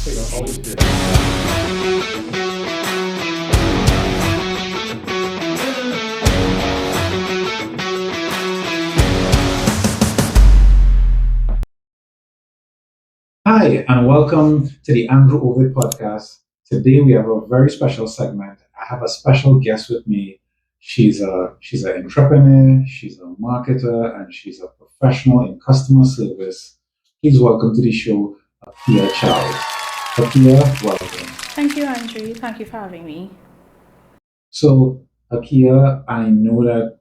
Always good. Hi, and welcome to the Andrew Ovid Podcast. Today we have a very special segment. I have a special guest with me. She's an entrepreneur, she's a marketer, and she's a professional in customer service. Please welcome to the show, Akia Charles. Akia, welcome. Thank you, Andrew. Thank you for having me. So, Akia, I know that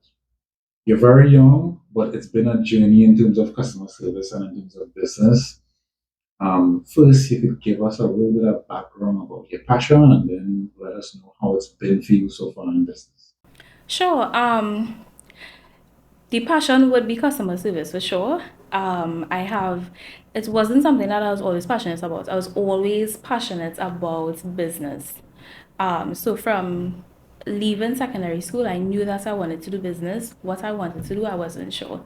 you're very young, but it's been a journey in terms of customer service and in terms of business. First, you could give us a little bit of background about your passion and then let us know how it's been for you so far in business. Sure. The passion would be customer service for sure. It wasn't something that I was always passionate about. I was always passionate about business. So from leaving secondary school, I knew that I wanted to do business. What I wanted to do, I wasn't sure.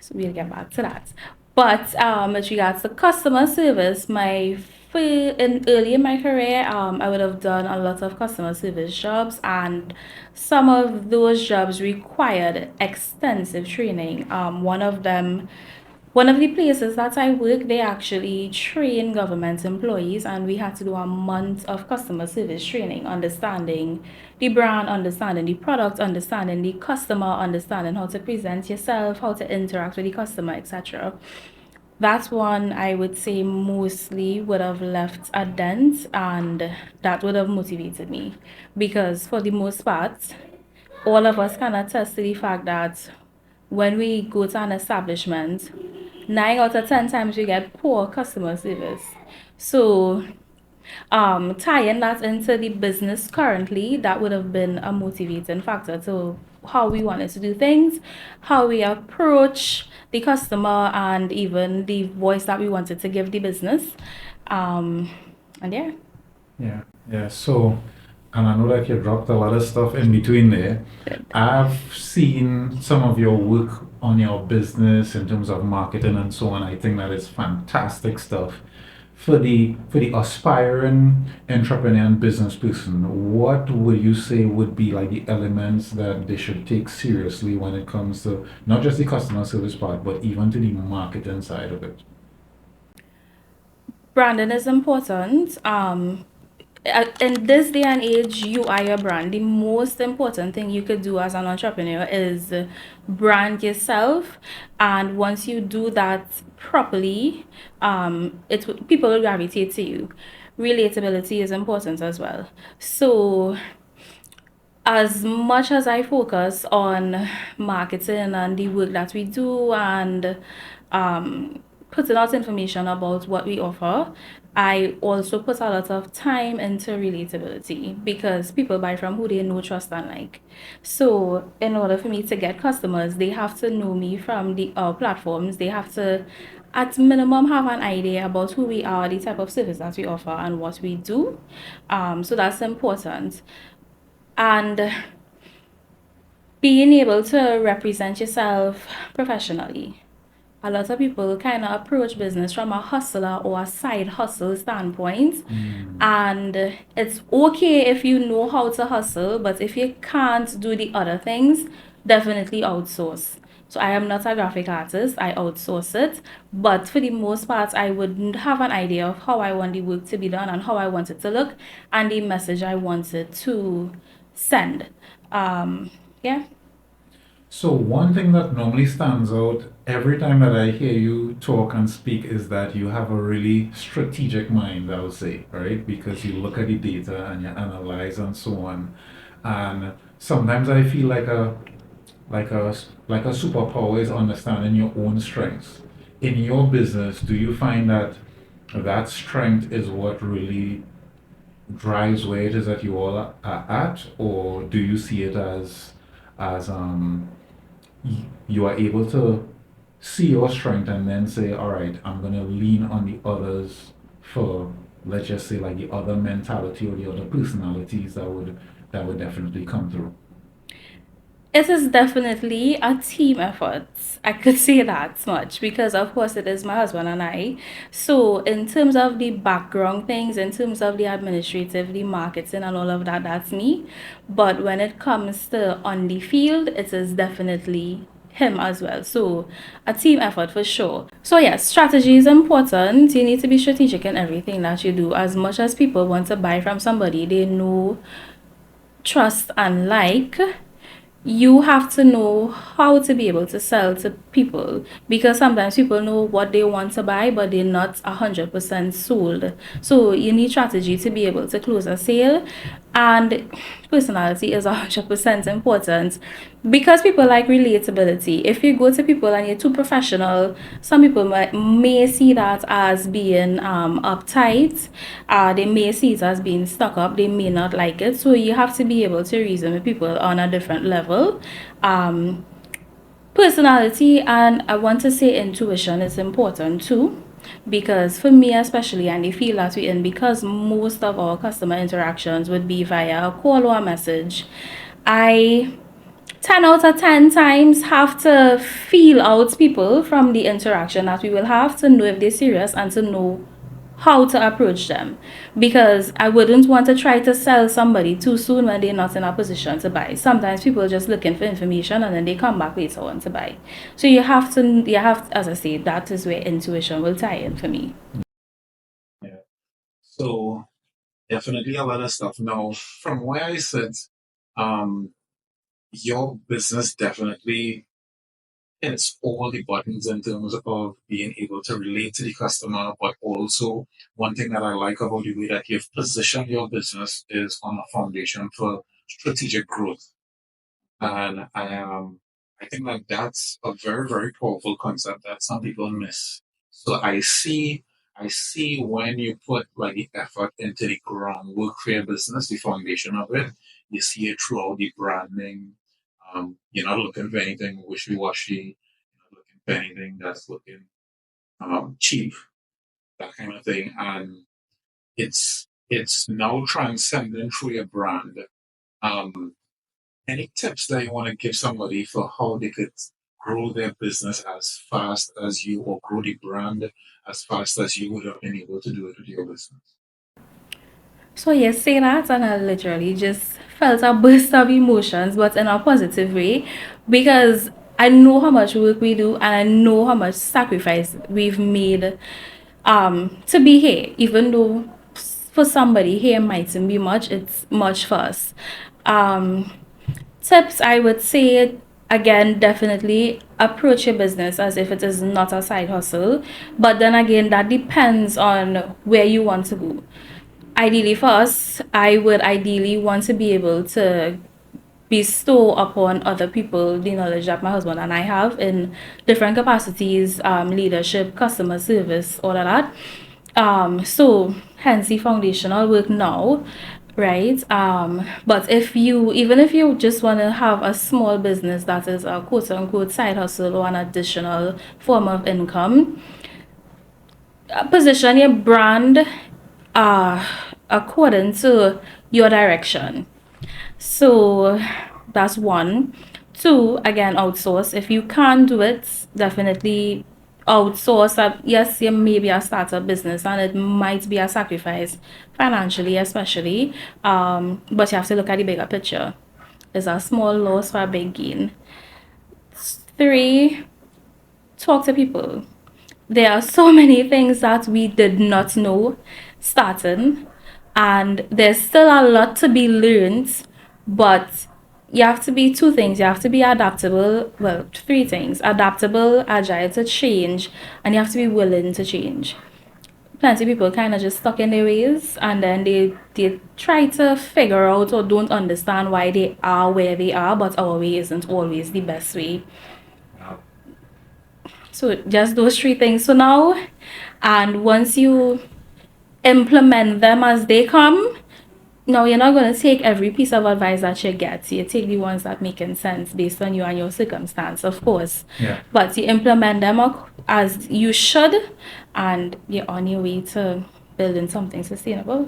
So we'll get back to that. But with regards to customer service, early in my career, I would have done a lot of customer service jobs, and some of those jobs required extensive training. One of the places that I work, they actually train government employees, and we had to do a month of customer service training, understanding the brand, understanding the product, understanding the customer, understanding how to present yourself, how to interact with the customer, etc. That's one I would say mostly would have left a dent, and that would have motivated me because, for the most part, all of us can attest to the fact that when we go to an establishment, 9 out of 10 times we get poor customer service. So, tying that into the business currently, that would have been a motivating factor to how we wanted to do things, how we approach the customer, and even the voice that we wanted to give the business. Um, and yeah. Yeah, yeah. So, and I know that you dropped a lot of stuff in between there. I've seen some of your work on your business in terms of marketing and so on. I think that is fantastic stuff. For the aspiring entrepreneur and business person, what would you say would be like the elements that they should take seriously when it comes to not just the customer service part, but even to the marketing side of it? Branding is important. In this day and age, you are your brand. The most important thing you could do as an entrepreneur is brand yourself, and once you do that properly, people will gravitate to you. Relatability is important as well. So, as much as I focus on marketing and the work that we do, and putting out information about what we offer, I also put a lot of time into relatability because people buy from who they know, trust, and like. So, in order for me to get customers, they have to know me from the platforms. They have to, at minimum, have an idea about who we are, the type of service that we offer, and what we do. So that's important. And being able to represent yourself professionally. A lot of people kind of approach business from a hustler or a side hustle standpoint. And it's okay if you know how to hustle, but if you can't do the other things, definitely outsource. So I am not a graphic artist, I outsource it. But for the most part, I would have an idea of how I want the work to be done and how I want it to look and the message I wanted to send. Yeah. So one thing that normally stands out every time that I hear you talk and speak is that you have a really strategic mind, I would say, right? Because you look at the data and you analyze and so on. And sometimes I feel like a superpower is understanding your own strengths. In your business, do you find that that strength is what really drives where it is that you all are at, or do you see it as you are able to see your strength and then say, all right, I'm going to lean on the others for, let's just say, like the other mentality or the other personalities that would definitely come through. It is definitely a team effort. I could say that much because, of course, it is my husband and I. So, in terms of the background things, in terms of the administrative, the marketing, and all of that, that's me. But when it comes to on the field, it is definitely him as well. So, a team effort for sure. So, yes, strategy is important. You need to be strategic in everything that you do. As much as people want to buy from somebody, they know, trust, and like, you have to know how to be able to sell to people because sometimes people know what they want to buy but they're not 100% sold. So you need strategy to be able to close a sale, and personality is 100% important because people like relatability. If you go to people and you're too professional, some people may see that as being uptight. They may see it as being stuck up. They may not like it. So you have to be able to reason with people on a different level. Um, Personality, and I want to say intuition is important too, because for me especially, and the field that we're in, because most of our customer interactions would be via a call or a message, I 10 out of 10 times have to feel out people from the interaction that we will have to know if they're serious and to know how to approach them, because I wouldn't want to try to sell somebody too soon when they're not in a position to buy. Sometimes people are just looking for information and then they come back later on to buy. So as I say, that is where intuition will tie in for me. Yeah. So definitely a lot of stuff. Now, from where I sit, um, your business definitely hits all the buttons in terms of being able to relate to the customer, but also one thing that I like about the way that you've positioned your business is on a foundation for strategic growth. And I think that that's a very, very powerful concept that some people miss. So I see when you put like the effort into the groundwork for your business, the foundation of it, you see it throughout the branding. You're not looking for anything wishy-washy. You're not looking for anything that's looking cheap, that kind of thing. And it's now transcending through your brand. Um, any tips that you want to give somebody for how they could grow their business as fast as you, or grow the brand as fast as you would have been able to do it with your business? So yes, say that, and I literally just felt a burst of emotions, but in a positive way, because I know how much work we do, and I know how much sacrifice we've made to be here. Even though for somebody here mightn't be much, it's much for us. Um, Tips, I would say, again, definitely approach your business as if it is not a side hustle. But then again, that depends on where you want to go. Ideally for us, I would ideally want to be able to bestow upon other people the knowledge that my husband and I have in different capacities, leadership, customer service, all of that. So hence the foundational work now, right? But even if you just want to have a small business that is a quote unquote side hustle or an additional form of income, position your brand uh, according to your direction. So that's one. Two, again, outsource. If you can't do it, definitely outsource. Yes, you may be a startup business and it might be a sacrifice financially, especially. But you have to look at the bigger picture. It's a small loss for a big gain. Three, talk to people. There are so many things that we did not know starting, and there's still a lot to be learned, but you have to be two things. You have to be adaptable, well, three things: adaptable, agile to change, and you have to be willing to change. Plenty of people kind of just stuck in their ways, and then they try to figure out or don't understand why they are where they are, but our way isn't always the best way. So just those three things for now. And once you implement them as they come, no, you're not going to take every piece of advice that you get. You take the ones that make sense based on you and your circumstance, of course. Yeah. But you implement them as you should, and you're on your way to building something sustainable.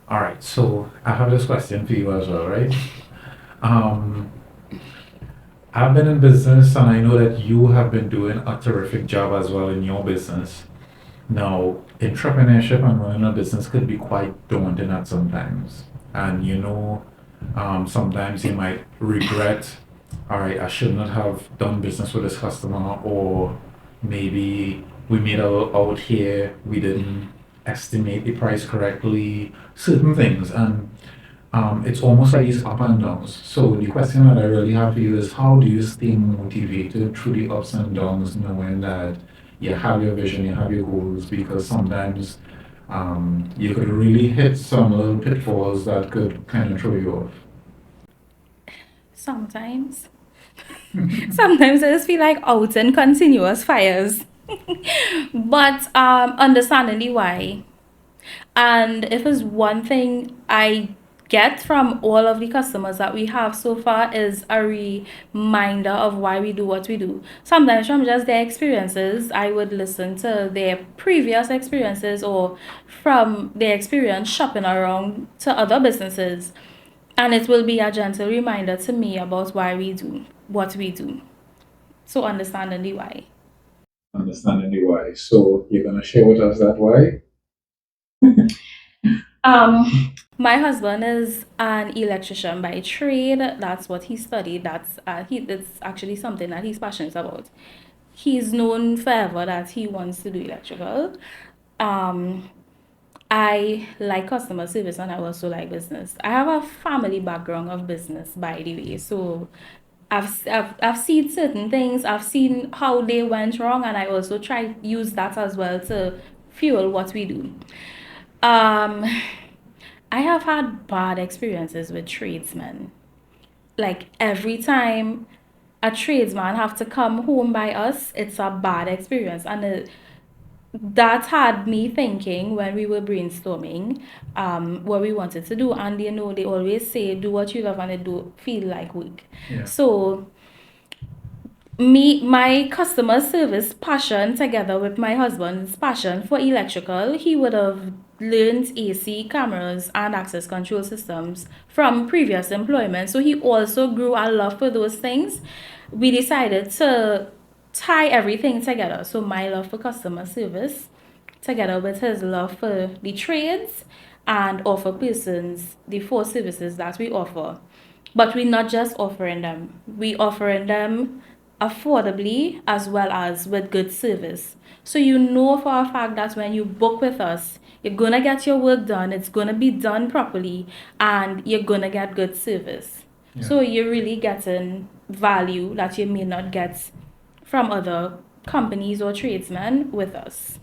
All right. So I have this question for you as well, right? Um, I've been in business and I know that you have been doing a terrific job as well in your business. Now, entrepreneurship and running a business could be quite daunting at sometimes. And sometimes you might regret, all right, I should not have done business with this customer, or maybe we made out here, we didn't estimate the price correctly, certain things. And it's almost like it's up and downs. So the question that I really have for you is, how do you stay motivated through the ups and downs, knowing that you have your vision, you have your goals, because sometimes you could really hit some little pitfalls that could kind of throw you off. Sometimes. Sometimes I just feel like out in continuous fires. But understandingly why. And if it's one thing I get from all of the customers that we have so far is a reminder of why we do what we do. Sometimes from just their experiences, I would listen to their previous experiences or from their experience shopping around to other businesses. And it will be a gentle reminder to me about why we do what we do. So understanding why. Understanding the why. So you're gonna share with us that why? My husband is an electrician by trade. That's what he studied. That's actually something that he's passionate about. He's known forever that he wants to do electrical. Um, I like customer service and I also like business. I have a family background of business, by the way. So I've seen certain things. I've seen how they went wrong, and I also try to use that as well to fuel what we do. Um, I have had bad experiences with tradesmen. Like every time a tradesman have to come home by us, it's a bad experience, and that had me thinking when we were brainstorming what we wanted to do. And they always say do what you love and it do feel like work. Yeah. So my customer service passion together with my husband's passion for electrical, he would have learned AC cameras and access control systems from previous employment. So he also grew a love for those things. We decided to tie everything together. So my love for customer service together with his love for the trades and offer persons the four services that we offer. But we're not just offering them. We offering them affordably as well as with good service. So you know for a fact that when you book with us, you're gonna get your work done, it's gonna be done properly, and you're gonna get good service. Yeah. So you're really getting value that you may not get from other companies or tradesmen with us.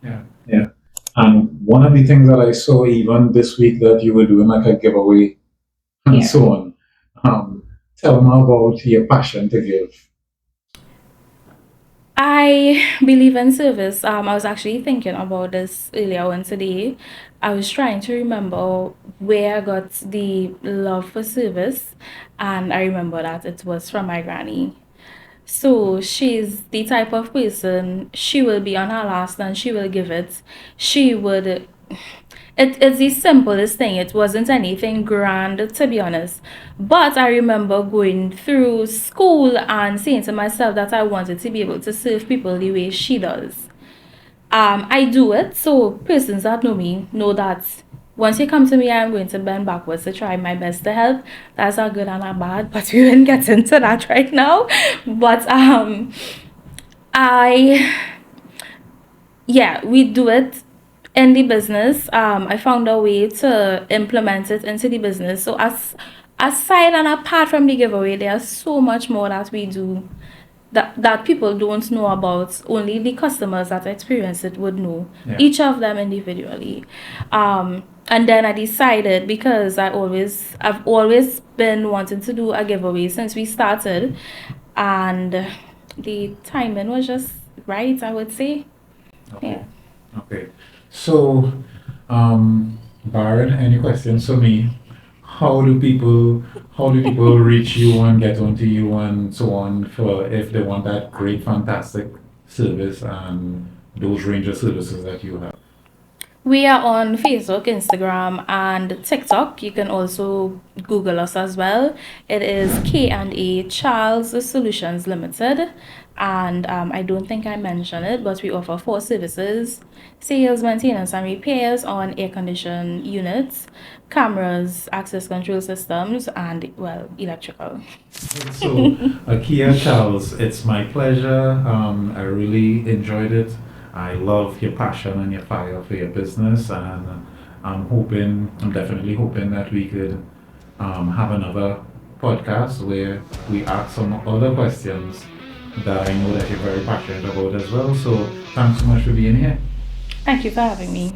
Yeah, yeah. And one of the things that I saw even this week that you were doing like a giveaway and Yeah. so on. Tell me about your passion to give. I believe in service. I was actually thinking about this earlier on today. I was trying to remember where I got the love for service, and I remember that it was from my granny. So she's the type of person, she will be on her last and she will give it. She would it's the simplest thing. It wasn't anything grand, to be honest. But I remember going through school and saying to myself that I wanted to be able to serve people the way she does. I do it, so persons that know me know that once you come to me, I'm going to bend backwards to try my best to help. That's a good and a bad, but we won't get into that right now. But I yeah, we do it in the business. I found a way to implement it into the business. So aside and apart from the giveaway, there's so much more that we do that people don't know about. Only the customers that experience it would know. Yeah. Each of them individually. And then I decided, because I've always been wanting to do a giveaway since we started, and the timing was just right, I would say. Okay. Yeah. Okay. So, Baron, any questions for me? How do people reach you and get onto you and so on for if they want that great, fantastic service and those range of services that you have? We are on Facebook, Instagram, and TikTok. You can also Google us as well. It is K&A Charles Solutions Limited. And I don't think I mentioned it, but we offer 4 services: sales, maintenance, and repairs on air conditioned units, cameras, access control systems, and, well, electrical. So, Akia Charles, it's my pleasure. I really enjoyed it. I love your passion and your fire for your business, and I'm definitely hoping that we could have another podcast where we ask some other questions that I know that you're very passionate about as well. So, thanks so much for being here. Thank you for having me.